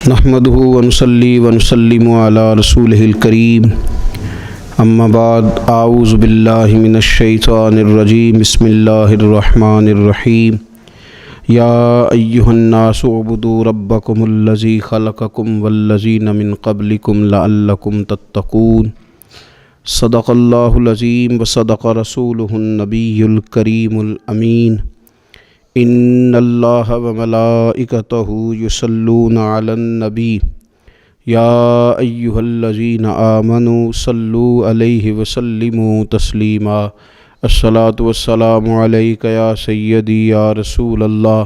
نحمده ونصلي ونسلم على رسوله الكريم اما بعد اعوذ باللہ من الشیطان الرجیم بسم اللہ الرحمن الرحیم یا ایہا الناس اعبدوا ربکم الذی خلقکم والذین من قبلکم لعلکم تتقون صدق اللہ العظیم وصدق رسولہ النبی الکریم الامین ان اللہ وملائکتہ یصلون علی النبی یا ایہا الذین آمنوا صلوا علیہ وسلموا تسلیما الصلاۃ والسلام علیک یا سیدی یا رسول اللہ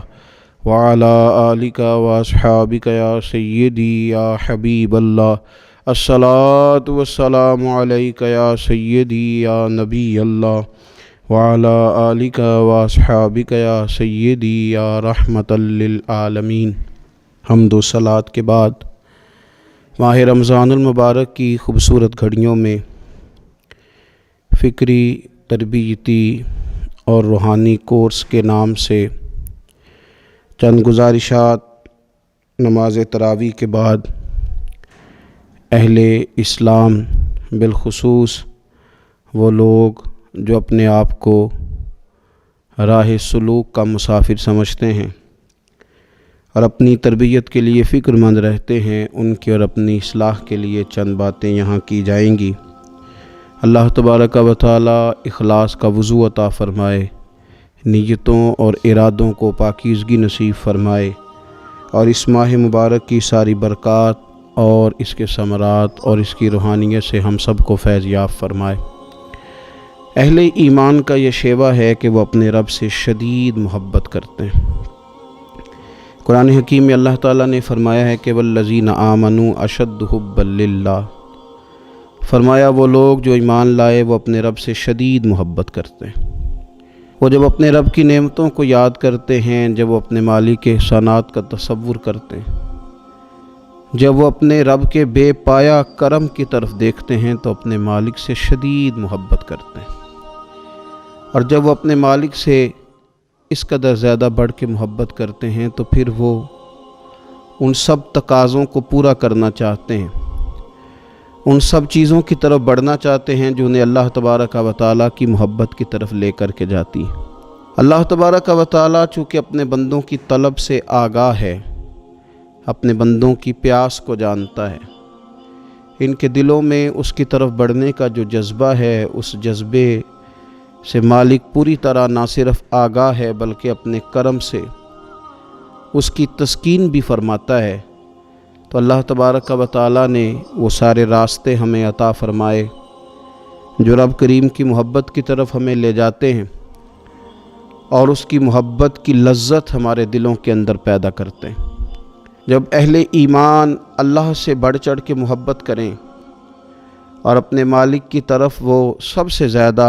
وعلی آلک واصحابک یا سیدی یا حبیب اللہ الصلاۃ والسلام علیک یا سیدی یا نبی اللہ وعلی آلک واصحابک یا سیدی یا رحمۃ للعالمین۔ حمد و صلوات کے بعد ماہ رمضان المبارک کی خوبصورت گھڑیوں میں فکری، تربیتی اور روحانی کورس کے نام سے چند گزارشات نماز تراویح کے بعد اہل اسلام بالخصوص وہ لوگ جو اپنے آپ کو راہ سلوک کا مسافر سمجھتے ہیں اور اپنی تربیت کے لیے فکر مند رہتے ہیں، ان کی اور اپنی اصلاح کے لیے چند باتیں یہاں کی جائیں گی۔ اللہ تبارک و تعالی اخلاص کا وضو عطا فرمائے، نیتوں اور ارادوں کو پاکیزگی نصیب فرمائے اور اس ماہ مبارک کی ساری برکات اور اس کے ثمرات اور اس کی روحانیت سے ہم سب کو فیض یاب فرمائے۔ اہل ایمان کا یہ شیوہ ہے کہ وہ اپنے رب سے شدید محبت کرتے ہیں۔ قرآن حکیم میں اللہ تعالیٰ نے فرمایا ہے کہ والذین آمنوا اشد حبا للہ، فرمایا وہ لوگ جو ایمان لائے وہ اپنے رب سے شدید محبت کرتے ہیں۔ وہ جب اپنے رب کی نعمتوں کو یاد کرتے ہیں، جب وہ اپنے مالک کے احسانات کا تصور کرتے ہیں، جب وہ اپنے رب کے بے پایا کرم کی طرف دیکھتے ہیں تو اپنے مالک سے شدید محبت کرتے ہیں، اور جب وہ اپنے مالک سے اس قدر زیادہ بڑھ کے محبت کرتے ہیں تو پھر وہ ان سب تقاضوں کو پورا کرنا چاہتے ہیں، ان سب چیزوں کی طرف بڑھنا چاہتے ہیں جو انہیں اللہ تبارک و تعالیٰ کی محبت کی طرف لے کر کے جاتی ہیں۔ اللہ تبارک و تعالیٰ چونکہ اپنے بندوں کی طلب سے آگاہ ہے، اپنے بندوں کی پیاس کو جانتا ہے، ان کے دلوں میں اس کی طرف بڑھنے کا جو جذبہ ہے، اس جذبے سے مالک پوری طرح نہ صرف آگاہ ہے بلکہ اپنے کرم سے اس کی تسکین بھی فرماتا ہے۔ تو اللہ تبارک و تعالیٰ نے وہ سارے راستے ہمیں عطا فرمائے جو رب کریم کی محبت کی طرف ہمیں لے جاتے ہیں اور اس کی محبت کی لذت ہمارے دلوں کے اندر پیدا کرتے ہیں۔ جب اہل ایمان اللہ سے بڑھ چڑھ کے محبت کریں اور اپنے مالک کی طرف وہ سب سے زیادہ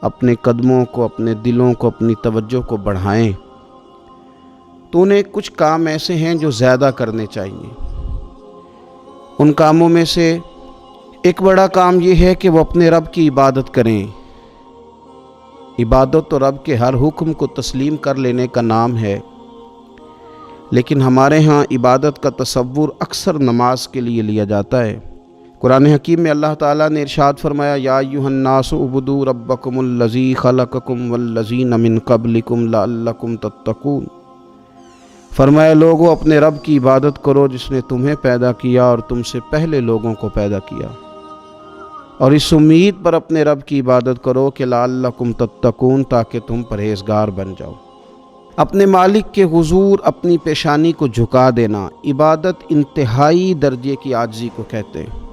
اپنے قدموں کو، اپنے دلوں کو، اپنی توجہ کو بڑھائیں تو انہیں کچھ کام ایسے ہیں جو زیادہ کرنے چاہیے۔ ان کاموں میں سے ایک بڑا کام یہ ہے کہ وہ اپنے رب کی عبادت کریں۔ عبادت تو رب کے ہر حکم کو تسلیم کر لینے کا نام ہے، لیکن ہمارے ہاں عبادت کا تصور اکثر نماز کے لیے لیا جاتا ہے۔ قرآن حکیم میں اللہ تعالیٰ نے ارشاد فرمایا یا ایھا الناس اعبدوا ربکم الذی خلقکم والذین من قبلکم لعلکم تتقون، فرمایا لوگو اپنے رب کی عبادت کرو جس نے تمہیں پیدا کیا اور تم سے پہلے لوگوں کو پیدا کیا، اور اس امید پر اپنے رب کی عبادت کرو کہ لعلکم تتقون، تاکہ تم پرہیزگار بن جاؤ۔ اپنے مالک کے حضور اپنی پیشانی کو جھکا دینا عبادت انتہائی درجے کی عاجزی کو کہتے ہیں۔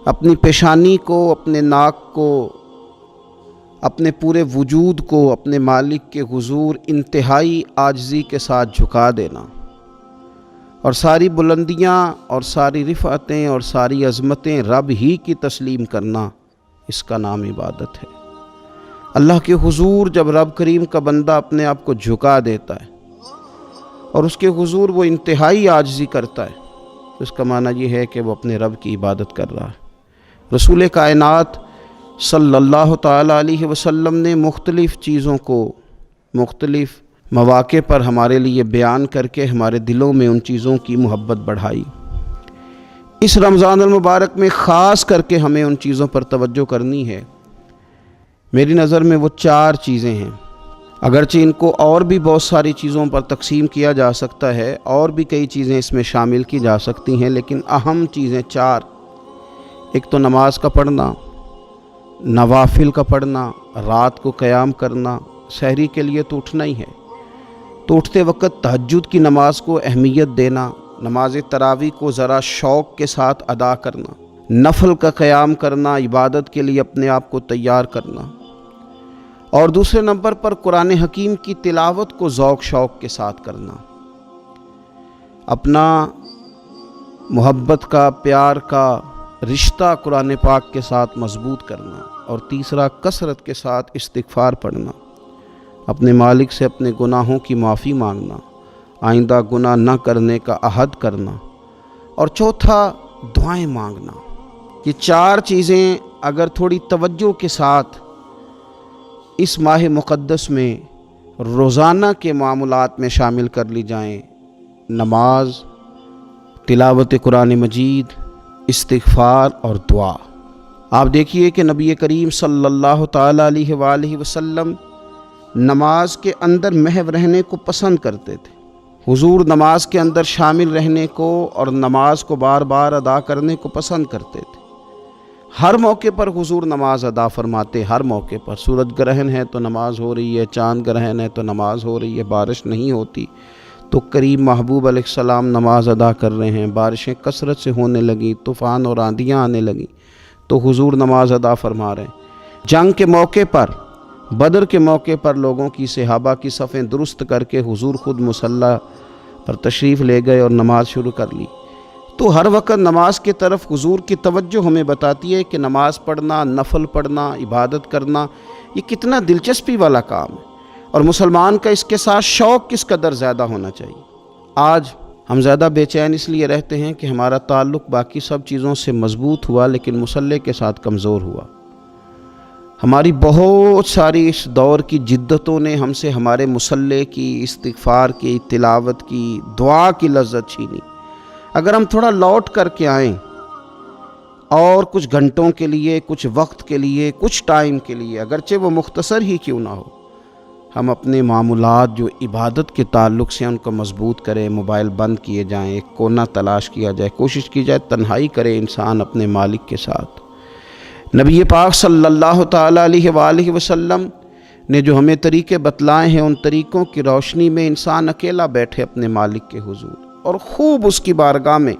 اپنی پیشانی کو، اپنے ناک کو، اپنے پورے وجود کو اپنے مالک کے حضور انتہائی عاجزی کے ساتھ جھکا دینا اور ساری بلندیاں اور ساری رفعتیں اور ساری عظمتیں رب ہی کی تسلیم کرنا، اس کا نام عبادت ہے۔ اللہ کے حضور جب رب کریم کا بندہ اپنے آپ کو جھکا دیتا ہے اور اس کے حضور وہ انتہائی عاجزی کرتا ہے تو اس کا معنی یہ ہے کہ وہ اپنے رب کی عبادت کر رہا ہے۔ رسول کائنات صلی اللہ تعالیٰ علیہ وسلم نے مختلف چیزوں کو، مختلف مواقع پر ہمارے لیے بیان کر کے ہمارے دلوں میں ان چیزوں کی محبت بڑھائی۔ اس رمضان المبارک میں خاص کر کے ہمیں ان چیزوں پر توجہ کرنی ہے۔ میری نظر میں وہ 4 چیزیں ہیں، اگرچہ ان کو اور بھی بہت ساری چیزوں پر تقسیم کیا جا سکتا ہے، اور بھی کئی چیزیں اس میں شامل کی جا سکتی ہیں، لیکن اہم چیزیں 4۔ ایک تو نماز کا پڑھنا، نوافل کا پڑھنا، رات کو قیام کرنا، سحری کے لیے تو اٹھنا ہی ہے، تو اٹھتے وقت تہجد کی نماز کو اہمیت دینا، نماز تراویح کو ذرا شوق کے ساتھ ادا کرنا، نفل کا قیام کرنا، عبادت کے لیے اپنے آپ کو تیار کرنا، اور دوسرے نمبر پر قرآن حکیم کی تلاوت کو ذوق شوق کے ساتھ کرنا، اپنا محبت کا، پیار کا رشتہ قرآن پاک کے ساتھ مضبوط کرنا، اور تیسرا کثرت کے ساتھ استغفار پڑھنا، اپنے مالک سے اپنے گناہوں کی معافی مانگنا، آئندہ گناہ نہ کرنے کا عہد کرنا، اور چوتھا دعائیں مانگنا۔ یہ 4 چیزیں اگر تھوڑی توجہ کے ساتھ اس ماہ مقدس میں روزانہ کے معاملات میں شامل کر لی جائیں، نماز، تلاوت قرآن مجید، استغفار اور دعا۔ آپ دیکھیے کہ نبی کریم صلی اللہ تعالیٰ علیہ وآلہ وسلم نماز کے اندر محو رہنے کو پسند کرتے تھے۔ حضور نماز کے اندر شامل رہنے کو اور نماز کو بار بار ادا کرنے کو پسند کرتے تھے۔ ہر موقع پر حضور نماز ادا فرماتے، ہر موقع پر۔ سورج گرہن ہے تو نماز ہو رہی ہے، چاند گرہن ہے تو نماز ہو رہی ہے، بارش نہیں ہوتی تو کریم محبوب علیہ السلام نماز ادا کر رہے ہیں، بارشیں کثرت سے ہونے لگیں، طوفان اور آندیاں آنے لگیں تو حضور نماز ادا فرما رہے ہیں۔ جنگ کے موقع پر، بدر کے موقع پر لوگوں کی، صحابہ کی صفیں درست کر کے حضور خود مصلی پر تشریف لے گئے اور نماز شروع کر لی۔ تو ہر وقت نماز کی طرف حضور کی توجہ ہمیں بتاتی ہے کہ نماز پڑھنا، نفل پڑھنا، عبادت کرنا یہ کتنا دلچسپی والا کام ہے، اور مسلمان کا اس کے ساتھ شوق کس قدر زیادہ ہونا چاہیے۔ آج ہم زیادہ بے چین اس لیے رہتے ہیں کہ ہمارا تعلق باقی سب چیزوں سے مضبوط ہوا لیکن مصلی کے ساتھ کمزور ہوا۔ ہماری بہت ساری اس دور کی جدتوں نے ہم سے ہمارے مصلی کی، استغفار کی، تلاوت کی، دعا کی لذت چھینی۔ اگر ہم تھوڑا لوٹ کر کے آئیں اور کچھ گھنٹوں کے لیے، کچھ وقت کے لیے، کچھ ٹائم کے لیے، اگرچہ وہ مختصر ہی کیوں نہ ہو، ہم اپنے معمولات جو عبادت کے تعلق سے ان کو مضبوط کریں، موبائل بند کیے جائیں، ایک کونا تلاش کیا جائے، کوشش کی جائے تنہائی کرے انسان اپنے مالک کے ساتھ۔ نبی پاک صلی اللہ تعالیٰ علیہ وآلہ وسلم نے جو ہمیں طریقے بتلائے ہیں، ان طریقوں کی روشنی میں انسان اکیلا بیٹھے اپنے مالک کے حضور اور خوب اس کی بارگاہ میں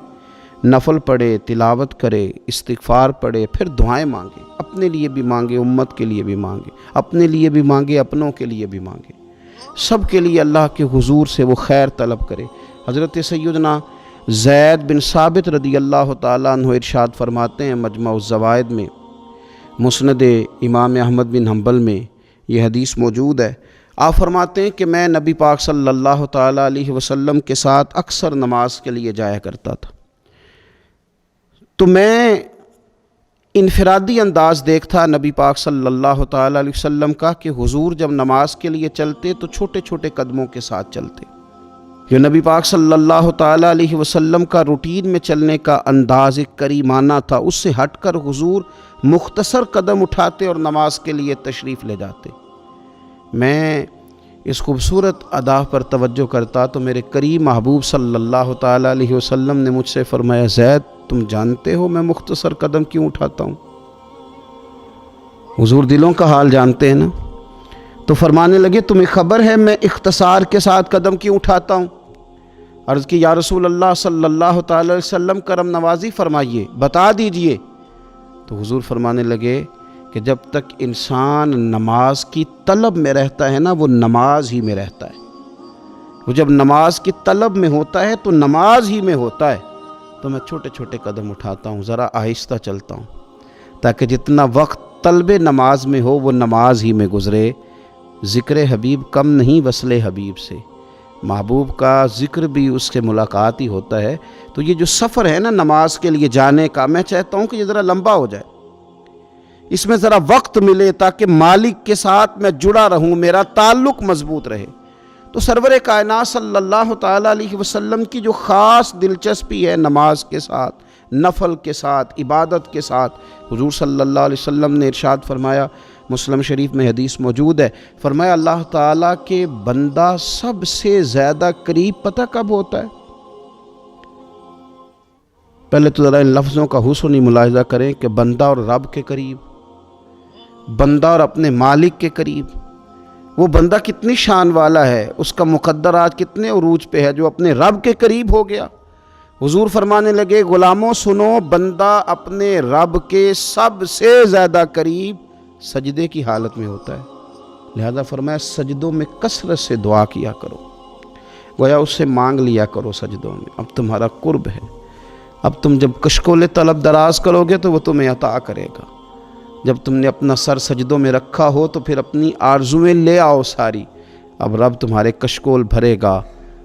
نفل پڑھے، تلاوت کرے، استغفار پڑھے، پھر دعائیں مانگے، اپنے لیے بھی مانگے، امت کے لیے بھی مانگے، اپنے لیے بھی مانگے، اپنوں کے لیے بھی مانگے، سب کے لیے اللہ کے حضور سے وہ خیر طلب کرے۔ حضرت سیدنا زید بن ثابت رضی اللہ تعالیٰ عنہ ارشاد فرماتے ہیں، مجمع الزوائد میں، مسند امام احمد بن حنبل میں یہ حدیث موجود ہے۔ آپ فرماتے ہیں کہ میں نبی پاک صلی اللہ تعالیٰ علیہ وسلم کے ساتھ اکثر نماز کے لیے جایا کرتا تھا، تو میں انفرادی انداز دیکھتا نبی پاک صلی اللہ تعالیٰ علیہ وسلم کا کہ حضور جب نماز کے لیے چلتے تو چھوٹے چھوٹے قدموں کے ساتھ چلتے۔ جو نبی پاک صلی اللہ تعالیٰ علیہ وسلم کا روٹین میں چلنے کا انداز ایک کریمانہ تھا، اس سے ہٹ کر حضور مختصر قدم اٹھاتے اور نماز کے لیے تشریف لے جاتے۔ میں اس خوبصورت ادا پر توجہ کرتا تو میرے کریم محبوب صلی اللہ تعالیٰ علیہ وسلم نے مجھ سے فرمایا، زید تم جانتے ہو میں مختصر قدم کیوں اٹھاتا ہوں؟ حضور دلوں کا حال جانتے ہیں نا، تو فرمانے لگے تمہیں خبر ہے میں اختصار کے ساتھ قدم کیوں اٹھاتا ہوں؟ عرض کی یا رسول اللہ صلی اللہ تعالی علیہ وسلم کرم نوازی فرمائیے، بتا دیجئے۔ تو حضور فرمانے لگے کہ جب تک انسان نماز کی طلب میں رہتا ہے نا، وہ نماز ہی میں رہتا ہے۔ وہ جب نماز کی طلب میں ہوتا ہے تو نماز ہی میں ہوتا ہے۔ تو میں چھوٹے چھوٹے قدم اٹھاتا ہوں، ذرا آہستہ چلتا ہوں، تاکہ جتنا وقت طلب نماز میں ہو وہ نماز ہی میں گزرے۔ ذکر حبیب کم نہیں وصل حبیب سے، محبوب کا ذکر بھی اس سے ملاقات ہی ہوتا ہے۔ تو یہ جو سفر ہے نا نماز کے لیے جانے کا، میں چاہتا ہوں کہ یہ ذرا لمبا ہو جائے، اس میں ذرا وقت ملے تاکہ مالک کے ساتھ میں جڑا رہوں، میرا تعلق مضبوط رہے۔ تو سرور کائنات صلی اللہ تعالیٰ علیہ وسلم کی جو خاص دلچسپی ہے نماز کے ساتھ، نفل کے ساتھ، عبادت کے ساتھ، حضور صلی اللہ علیہ وسلم نے ارشاد فرمایا، مسلم شریف میں حدیث موجود ہے، فرمایا اللہ تعالیٰ کے بندہ سب سے زیادہ قریب پتہ کب ہوتا ہے؟ پہلے تو ذرا ان لفظوں کا حسنی ملاحظہ کریں کہ بندہ اور رب کے قریب، بندہ اور اپنے مالک کے قریب، وہ بندہ کتنی شان والا ہے، اس کا مقدر آج کتنے عروج پہ ہے جو اپنے رب کے قریب ہو گیا۔ حضور فرمانے لگے، غلاموں سنو، بندہ اپنے رب کے سب سے زیادہ قریب سجدے کی حالت میں ہوتا ہے، لہذا فرمایا سجدوں میں کثرت سے دعا کیا کرو، گویا اس سے مانگ لیا کرو سجدوں میں، اب تمہارا قرب ہے، اب تم جب کشکول طلب دراز کرو گے تو وہ تمہیں عطا کرے گا، جب تم نے اپنا سر سجدوں میں رکھا ہو تو پھر اپنی آرزویں لے آؤ ساری، اب رب تمہارے کشکول بھرے گا،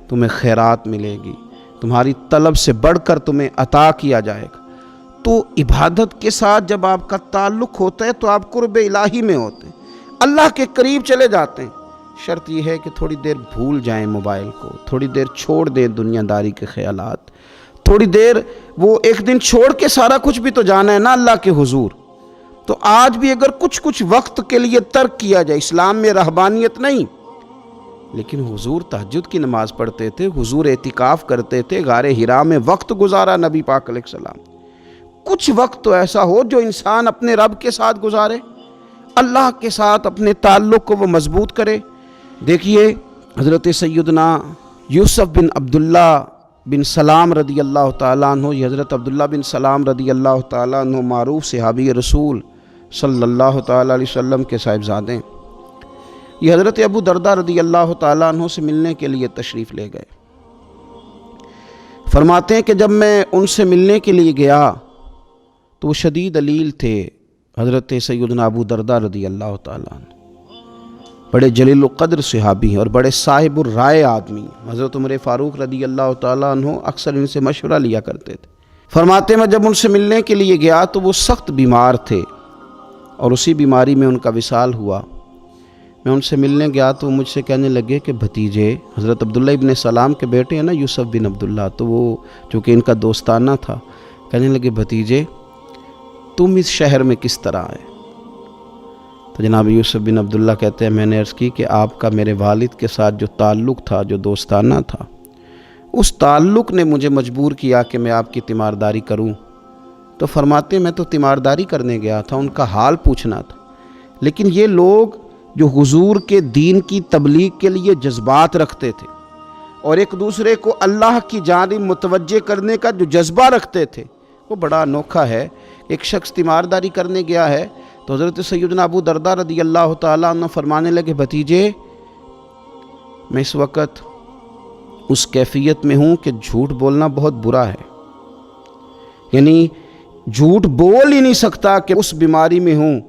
تمہیں خیرات ملے گی، تمہاری طلب سے بڑھ کر تمہیں عطا کیا جائے گا۔ تو عبادت کے ساتھ جب آپ کا تعلق ہوتا ہے تو آپ قرب الہی میں ہوتے ہیں، اللہ کے قریب چلے جاتے ہیں۔ شرط یہ ہے کہ تھوڑی دیر بھول جائیں موبائل کو، تھوڑی دیر چھوڑ دیں دنیا داری کے خیالات، تھوڑی دیر وہ ایک دن چھوڑ کے سارا کچھ بھی تو جانا ہے نا اللہ کے حضور۔ تو آج بھی اگر کچھ وقت کے لیے ترک کیا جائے، اسلام میں رہبانیت نہیں، لیکن حضور تہجد کی نماز پڑھتے تھے، حضور اعتکاف کرتے تھے، غار حرا میں وقت گزارا نبی پاک علیہ السلام۔ کچھ وقت تو ایسا ہو جو انسان اپنے رب کے ساتھ گزارے، اللہ کے ساتھ اپنے تعلق کو وہ مضبوط کرے۔ دیکھیے حضرت سیدنا یوسف بن عبداللہ بن سلام رضی اللہ تعالیٰ عنہ، یہ حضرت عبداللہ بن سلام رضی اللہ تعالیٰ عنہ معروف صحابی رسول صلی اللہ تعالیٰ علیہ وسلم کے صاحبزادے، یہ حضرت ابو دردہ رضی اللہ تعالیٰ عنہ سے ملنے کے لیے تشریف لے گئے۔ فرماتے ہیں کہ جب میں ان سے ملنے کے لیے گیا تو وہ شدید علیل تھے، حضرت سیدنا ابو دردہ رضی اللہ تعالیٰ عنہ بڑے جلیل القدر صحابی ہیں اور بڑے صاحب الرائے آدمی ہیں۔ حضرت عمر فاروق رضی اللہ تعالیٰ عنہ اکثر ان سے مشورہ لیا کرتے تھے۔ فرماتے ہیں میں جب ان سے ملنے کے لیے گیا تو وہ سخت بیمار تھے اور اسی بیماری میں ان کا وصال ہوا۔ میں ان سے ملنے گیا تو وہ مجھ سے کہنے لگے کہ بھتیجے، حضرت عبداللہ ابن سلام کے بیٹے ہیں نا یوسف بن عبداللہ، تو وہ چونکہ ان کا دوستانہ تھا، کہنے لگے بھتیجے تم اس شہر میں کس طرح آئے؟ تو جناب یوسف بن عبداللہ کہتے ہیں میں نے عرض کی کہ آپ کا میرے والد کے ساتھ جو تعلق تھا، جو دوستانہ تھا، اس تعلق نے مجھے مجبور کیا کہ میں آپ کی تیمارداری کروں۔ تو فرماتے ہیں میں تو تیمارداری کرنے گیا تھا، ان کا حال پوچھنا تھا، لیکن یہ لوگ جو حضور کے دین کی تبلیغ کے لیے جذبات رکھتے تھے اور ایک دوسرے کو اللہ کی جانب متوجہ کرنے کا جو جذبہ رکھتے تھے، وہ بڑا انوکھا ہے۔ ایک شخص تیمارداری کرنے گیا ہے تو حضرت سیدنا ابو دردہ رضی اللہ تعالیٰ عنہ فرمانے لگے بھتیجے میں اس وقت اس کیفیت میں ہوں کہ جھوٹ بولنا بہت برا ہے، یعنی جھوٹ بول ہی نہیں سکتا کہ اس بیماری میں ہوں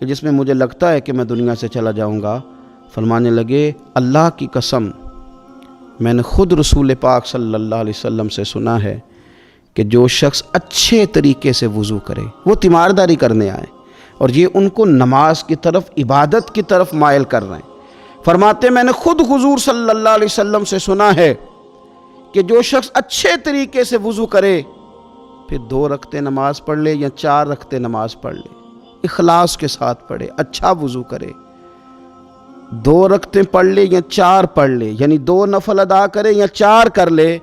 کہ جس میں مجھے لگتا ہے کہ میں دنیا سے چلا جاؤں گا۔ فرمانے لگے اللہ کی قسم میں نے خود رسول پاک صلی اللہ علیہ وسلم سے سنا ہے کہ جو شخص اچھے طریقے سے وضو کرے، وہ تیمارداری کرنے آئے اور یہ ان کو نماز کی طرف، عبادت کی طرف مائل کر رہے ہیں۔ فرماتے میں نے خود حضور صلی اللہ علیہ وسلم سے سنا ہے کہ جو شخص اچھے طریقے سے وضو کرے، پھر 2 رکعتیں نماز پڑھ لے یا 4 رکعتیں نماز پڑھ لے، اخلاص کے ساتھ پڑھے، اچھا وضو کرے، 2 رکعتیں پڑھ لے یا 4 پڑھ لے، یعنی 2 نفل ادا کرے یا 4 کر لے،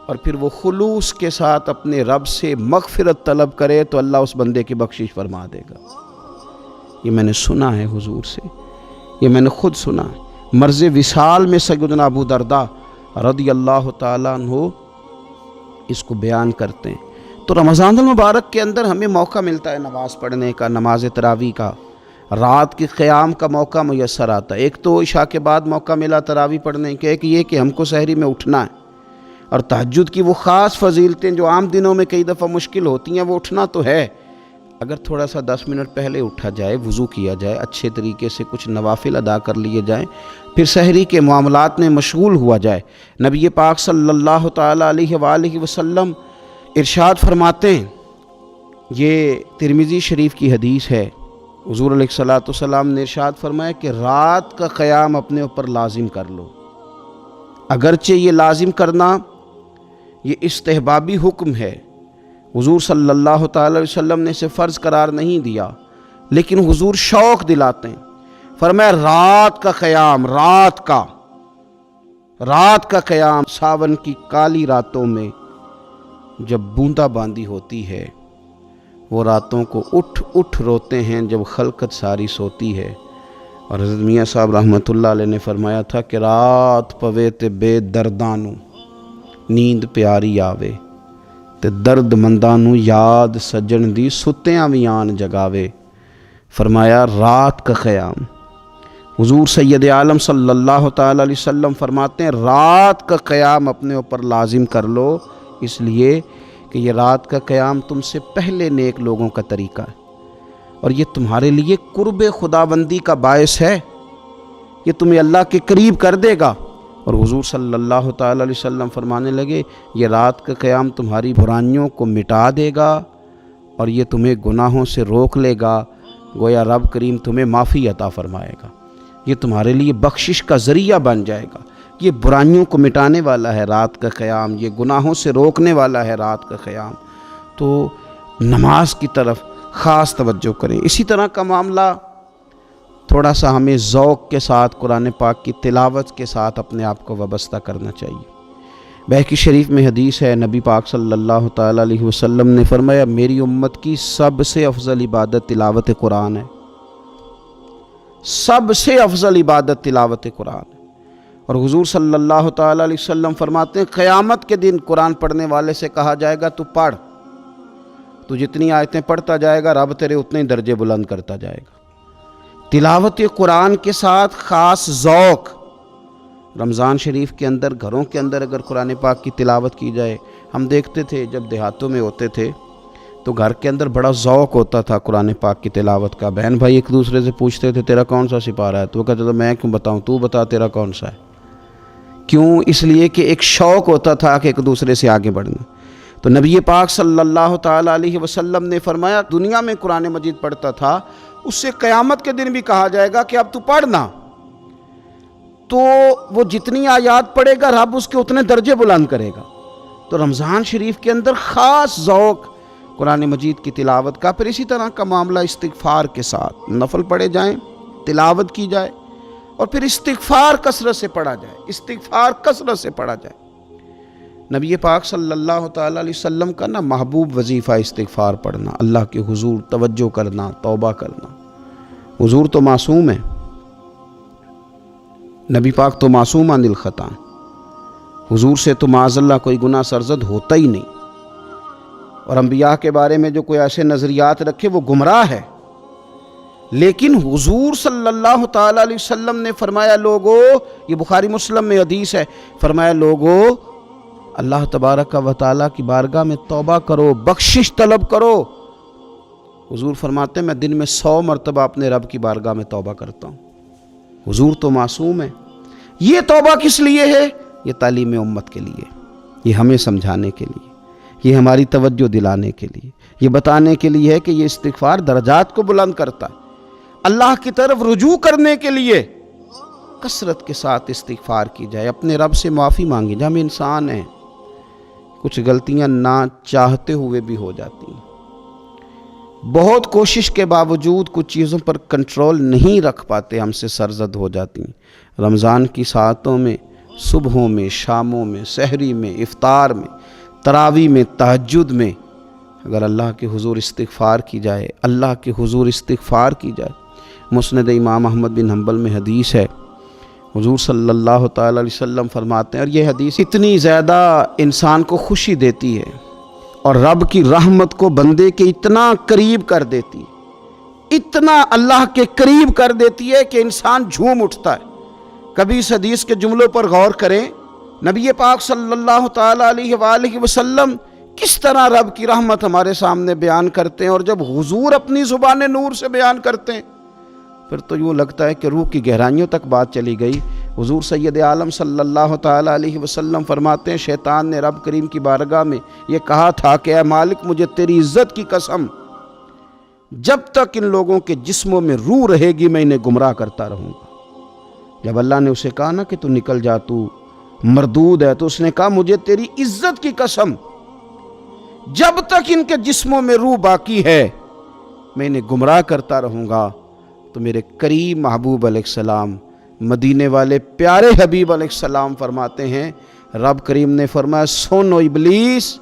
اور پھر وہ خلوص کے ساتھ اپنے رب سے مغفرت طلب کرے تو اللہ اس بندے کی بخشش فرما دے گا۔ یہ میں نے سنا ہے حضور سے، یہ میں نے خود سنا ہے۔ مرض وصال میں سیدنا ابو دردہ رضی اللہ تعالیٰ عنہ اس کو بیان کرتے ہیں۔ تو رمضان المبارک کے اندر ہمیں موقع ملتا ہے نماز پڑھنے کا، نماز تراویح کا، رات کی قیام کا موقع میسر آتا ہے۔ ایک تو عشاء کے بعد موقع ملا تراویح پڑھنے کا، ایک یہ کہ ہم کو سحری میں اٹھنا ہے، اور تہجد کی وہ خاص فضیلتیں جو عام دنوں میں کئی دفعہ مشکل ہوتی ہیں، وہ اٹھنا تو ہے۔ اگر تھوڑا سا 10 منٹ پہلے اٹھا جائے، وضو کیا جائے، اچھے طریقے سے کچھ نوافل ادا کر لیے جائیں، پھر سحری کے معاملات میں مشغول ہوا جائے۔ نبی پاک صلی اللہ تعالیٰ علیہ وآلہ وسلم ارشاد فرماتے ہیں، یہ ترمذی شریف کی حدیث ہے، حضور علیہ الصلوۃ والسلام نے ارشاد فرمایا کہ رات کا قیام اپنے اوپر لازم کر لو۔ اگرچہ یہ لازم کرنا یہ استحبابی حکم ہے، حضور صلی اللہ تعالی علیہ وسلم نے اسے فرض قرار نہیں دیا، لیکن حضور شوق دلاتے ہیں۔ فرمایا رات کا قیام، رات کا قیام، ساون کی کالی راتوں میں جب بوندا باندی ہوتی ہے، وہ راتوں کو اٹھ اٹھ روتے ہیں جب خلقت ساری سوتی ہے۔ اور حضرت میاں صاحب رحمۃ اللہ علیہ نے فرمایا تھا کہ رات پوے تے بے دردانو نیند پیاری آوے، تے درد مندانو یاد سجن دی ستیاں وی آن جگاوے۔ فرمایا رات کا قیام، حضور سید عالم صلی اللہ تعالی علیہ وسلم فرماتے ہیں رات کا قیام اپنے اوپر لازم کر لو، اس لیے کہ یہ رات کا قیام تم سے پہلے نیک لوگوں کا طریقہ ہے، اور یہ تمہارے لیے قرب خداوندی کا باعث ہے، یہ تمہیں اللہ کے قریب کر دے گا۔ اور حضور صلی اللہ تعالی علیہ وسلم فرمانے لگے یہ رات کا قیام تمہاری برائیوں کو مٹا دے گا اور یہ تمہیں گناہوں سے روک لے گا، گویا رب کریم تمہیں معافی عطا فرمائے گا، یہ تمہارے لیے بخشش کا ذریعہ بن جائے گا۔ یہ برائیوں کو مٹانے والا ہے رات کا قیام، یہ گناہوں سے روکنے والا ہے رات کا قیام۔ تو نماز کی طرف خاص توجہ کریں۔ اسی طرح کا معاملہ تھوڑا سا ہمیں ذوق کے ساتھ قرآن پاک کی تلاوت کے ساتھ اپنے آپ کو وابستہ کرنا چاہیے۔ بہقی شریف میں حدیث ہے، نبی پاک صلی اللہ تعالی علیہ وسلم نے فرمایا میری امت کی سب سے افضل عبادت تلاوت قرآن ہے، سب سے افضل عبادت تلاوت قرآن ہے۔ اور حضور صلی اللہ تعالی علیہ وسلم فرماتے ہیں قیامت کے دن قرآن پڑھنے والے سے کہا جائے گا تو پڑھ، تو جتنی آیتیں پڑھتا جائے گا رب تیرے اتنے درجے بلند کرتا جائے گا۔ تلاوت قرآن کے ساتھ خاص ذوق، رمضان شریف کے اندر گھروں کے اندر اگر قرآن پاک کی تلاوت کی جائے، ہم دیکھتے تھے جب دیہاتوں میں ہوتے تھے تو گھر کے اندر بڑا ذوق ہوتا تھا قرآن پاک کی تلاوت کا۔ بہن بھائی ایک دوسرے سے پوچھتے تھے تیرا کون سا سپارہ ہے، تو وہ کہتا تھا میں کیوں بتاؤں، تو بتا تیرا کون سا ہے۔ کیوں؟ اس لیے کہ ایک شوق ہوتا تھا کہ ایک دوسرے سے آگے بڑھنا۔ تو نبی پاک صلی اللہ تعالی علیہ وسلم نے فرمایا دنیا میں قرآن مجید پڑھتا تھا، اس سے قیامت کے دن بھی کہا جائے گا کہ اب تو پڑھنا، تو وہ جتنی آیات پڑھے گا رب اس کے اتنے درجے بلند کرے گا۔ تو رمضان شریف کے اندر خاص ذوق قرآن مجید کی تلاوت کا۔ پھر اسی طرح کا معاملہ استغفار کے ساتھ، نفل پڑھے جائیں، تلاوت کی جائے، اور پھر استغفار کثرت سے پڑھا جائے، استغفار کثرت سے پڑھا جائے۔ نبی پاک صلی اللہ تعالی علیہ وسلم کا نا محبوب وظیفہ استغفار پڑھنا، اللہ کے حضور توجہ کرنا، توبہ کرنا۔ حضور تو معصوم ہے، نبی پاک تو معصوم عن الخطا، حضور سے تو معاذ اللہ کوئی گناہ سرزد ہوتا ہی نہیں۔ اور انبیاء کے بارے میں جو کوئی ایسے نظریات رکھے وہ گمراہ ہے، لیکن حضور صلی اللہ تعالی علیہ وسلم نے فرمایا لوگو، یہ بخاری مسلم میں حدیث ہے، فرمایا لوگو اللہ تبارک و تعالیٰ کی بارگاہ میں توبہ کرو، بخشش طلب کرو۔ حضور فرماتے ہیں میں دن میں 100 مرتبہ اپنے رب کی بارگاہ میں توبہ کرتا ہوں۔ حضور تو معصوم ہے۔ یہ توبہ کس لیے ہے؟ یہ تعلیم امت کے لیے، یہ ہمیں سمجھانے کے لیے، یہ ہماری توجہ دلانے کے لیے، یہ بتانے کے لیے ہے کہ یہ استغفار درجات کو بلند کرتا ہے۔ اللہ کی طرف رجوع کرنے کے لیے کثرت کے ساتھ استغفار کی جائے، اپنے رب سے معافی مانگی جائے۔ ہم انسان ہیں، کچھ غلطیاں نہ چاہتے ہوئے بھی ہو جاتی ہیں، بہت کوشش کے باوجود کچھ چیزوں پر کنٹرول نہیں رکھ پاتے، ہم سے سرزد ہو جاتی ہیں۔ رمضان کی ساعتوں میں، صبحوں میں، شاموں میں، سحری میں، افطار میں، تراویح میں، تہجد میں اگر اللہ کے حضور استغفار کی جائے، اللہ کے حضور استغفار کی جائے۔ مسند امام احمد بن حنبل میں حدیث ہے، حضور صلی اللہ تعالی علیہ وسلم فرماتے ہیں، اور یہ حدیث اتنی زیادہ انسان کو خوشی دیتی ہے اور رب کی رحمت کو بندے کے اتنا قریب کر دیتی ہے، اتنا اللہ کے قریب کر دیتی ہے کہ انسان جھوم اٹھتا ہے۔ کبھی اس حدیث کے جملوں پر غور کریں، نبی پاک صلی اللہ تعالی علیہ وآلہ وسلم کس طرح رب کی رحمت ہمارے سامنے بیان کرتے ہیں، اور جب حضور اپنی زبان نور سے بیان کرتے ہیں پھر تو یوں لگتا ہے کہ روح کی گہرائیوں تک بات چلی گئی۔ حضور سید عالم صلی اللہ تعالی علیہ وسلم فرماتے ہیں شیطان نے رب کریم کی بارگاہ میں یہ کہا تھا کہ اے مالک مجھے تیری عزت کی قسم، جب تک ان لوگوں کے جسموں میں روح رہے گی میں انہیں گمراہ کرتا رہوں گا۔ جب اللہ نے اسے کہا نا کہ تو نکل جا، تو مردود ہے، تو اس نے کہا مجھے تیری عزت کی قسم، جب تک ان کے جسموں میں روح باقی ہے میں انہیں گمراہ کرتا رہوں گا۔ تو میرے کریم محبوب علیہ السلام، مدینے والے پیارے حبیب علیہ السلام فرماتے ہیں، رب کریم نے فرمایا سن او ابلیس،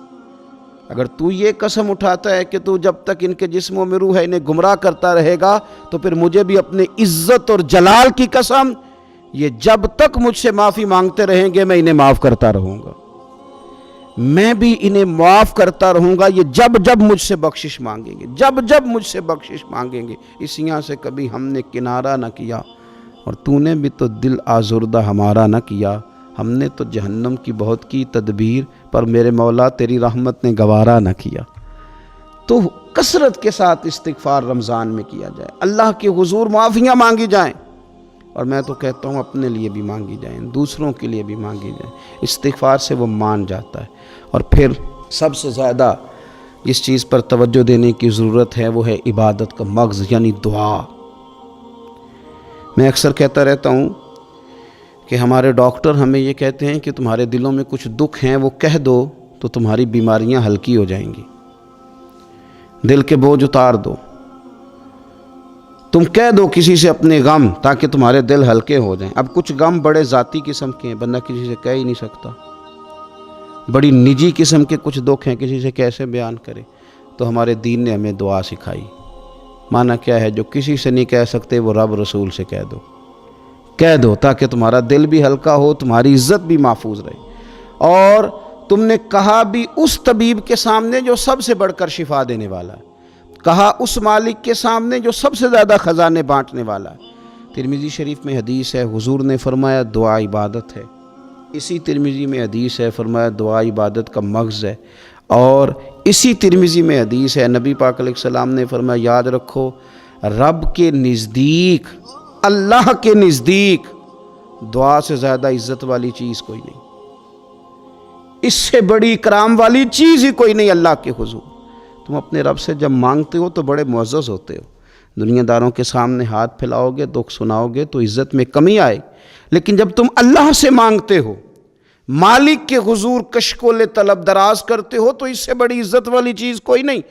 اگر تو یہ قسم اٹھاتا ہے کہ تو جب تک ان کے جسموں میں روح ہے انہیں گمراہ کرتا رہے گا، تو پھر مجھے بھی اپنے عزت اور جلال کی قسم، یہ جب تک مجھ سے معافی مانگتے رہیں گے میں انہیں معاف کرتا رہوں گا، میں بھی انہیں معاف کرتا رہوں گا، یہ جب جب مجھ سے بخشش مانگیں گے، جب جب مجھ سے بخشش مانگیں گے۔ اس یہاں سے کبھی ہم نے کنارہ نہ کیا، اور تو نے بھی تو دل آزردہ ہمارا نہ کیا، ہم نے تو جہنم کی بہت کی تدبیر، پر میرے مولا تیری رحمت نے گوارا نہ کیا۔ تو کثرت کے ساتھ استغفار رمضان میں کیا جائے، اللہ کے حضور معافیاں مانگی جائیں، اور میں تو کہتا ہوں اپنے لیے بھی مانگی جائیں، دوسروں کے لیے بھی مانگی جائیں، استغفار سے وہ مان جاتا ہے۔ اور پھر سب سے زیادہ جس چیز پر توجہ دینے کی ضرورت ہے وہ ہے عبادت کا مغز، یعنی دعا۔ میں اکثر کہتا رہتا ہوں کہ ہمارے ڈاکٹر ہمیں یہ کہتے ہیں کہ تمہارے دلوں میں کچھ دکھ ہیں وہ کہہ دو تو تمہاری بیماریاں ہلکی ہو جائیں گی، دل کے بوجھ اتار دو، تم کہہ دو کسی سے اپنے غم تاکہ تمہارے دل ہلکے ہو جائیں۔ اب کچھ غم بڑے ذاتی قسم کے ہیں، بندہ کسی سے کہہ ہی نہیں سکتا، بڑی نجی قسم کے کچھ دکھ ہیں، کسی سے کیسے بیان کرے؟ تو ہمارے دین نے ہمیں دعا سکھائی۔ معنی کیا ہے؟ جو کسی سے نہیں کہہ سکتے وہ رب رسول سے کہہ دو تاکہ تمہارا دل بھی ہلکا ہو، تمہاری عزت بھی محفوظ رہے، اور تم نے کہا بھی اس طبیب کے سامنے جو سب سے بڑھ کر شفا دینے والا ہے، کہا اس مالک کے سامنے جو سب سے زیادہ خزانے بانٹنے والا ہے۔ ترمذی شریف میں حدیث ہے، حضور نے فرمایا دعا عبادت ہے۔ اسی ترمذی میں حدیث ہے، فرمایا دعا عبادت کا مغز ہے۔ اور اسی ترمذی میں حدیث ہے، نبی پاک علیہ السلام نے فرمایا یاد رکھو، رب کے نزدیک، اللہ کے نزدیک دعا سے زیادہ عزت والی چیز کوئی نہیں، اس سے بڑی اکرام والی چیز ہی کوئی نہیں اللہ کے حضور۔ تم اپنے رب سے جب مانگتے ہو تو بڑے معزز ہوتے ہو، دنیا داروں کے سامنے ہاتھ پھیلاؤ گے، دکھ سناؤ گے تو عزت میں کمی آئے، لیکن جب تم اللہ سے مانگتے ہو، مالک کے حضور کشکول طلب دراز کرتے ہو، تو اس سے بڑی عزت والی چیز کوئی نہیں۔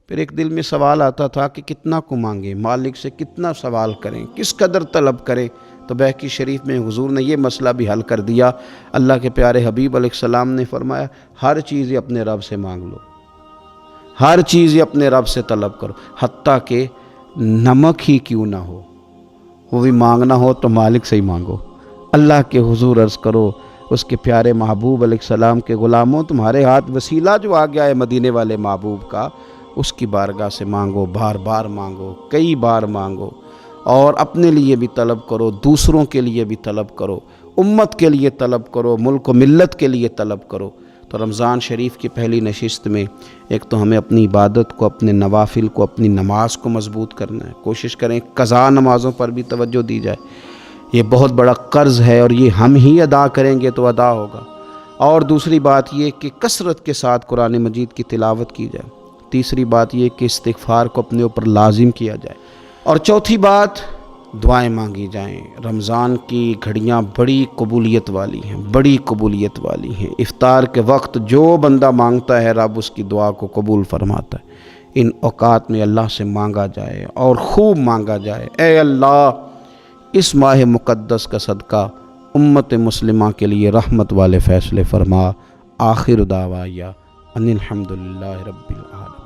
پھر ایک دل میں سوال آتا تھا کہ کتنا کو مانگیں، مالک سے کتنا سوال کریں، کس قدر طلب کریں؟ تو بہقی شریف میں حضور نے یہ مسئلہ بھی حل کر دیا۔ اللہ کے پیارے حبیب علیہ السلام نے فرمایا ہر چیز ہی اپنے رب سے مانگ لو، ہر چیز ہی اپنے رب سے طلب کرو، حتیٰ کہ نمک ہی کیوں نہ ہو، وہ بھی مانگنا ہو تو مالک سے ہی مانگو۔ اللہ کے حضور عرض کرو اس کے پیارے محبوب علیہ السلام کے غلاموں، تمہارے ہاتھ وسیلہ جو آ گیا ہے مدینے والے محبوب کا، اس کی بارگاہ سے مانگو، بار بار مانگو، کئی بار مانگو، اور اپنے لیے بھی طلب کرو، دوسروں کے لیے بھی طلب کرو، امت کے لیے طلب کرو، ملک و ملت کے لیے طلب کرو۔ تو رمضان شریف کی پہلی نشست میں ایک تو ہمیں اپنی عبادت کو، اپنے نوافل کو، اپنی نماز کو مضبوط کرنا ہے، کوشش کریں قضا نمازوں پر بھی توجہ دی جائے، یہ بہت بڑا قرض ہے اور یہ ہم ہی ادا کریں گے تو ادا ہوگا۔ اور دوسری بات یہ کہ کثرت کے ساتھ قرآن مجید کی تلاوت کی جائے۔ تیسری بات یہ کہ استغفار کو اپنے اوپر لازم کیا جائے۔ اور چوتھی بات دعائیں مانگی جائیں۔ رمضان کی گھڑیاں بڑی قبولیت والی ہیں، بڑی قبولیت والی ہیں۔ افطار کے وقت جو بندہ مانگتا ہے رب اس کی دعا کو قبول فرماتا ہے۔ ان اوقات میں اللہ سے مانگا جائے اور خوب مانگا جائے، اے اللہ اس ماہ مقدس کا صدقہ امت مسلمہ کے لیے رحمت والے فیصلے فرما۔ آخر دعوایا ان الحمدللہ رب العالمین۔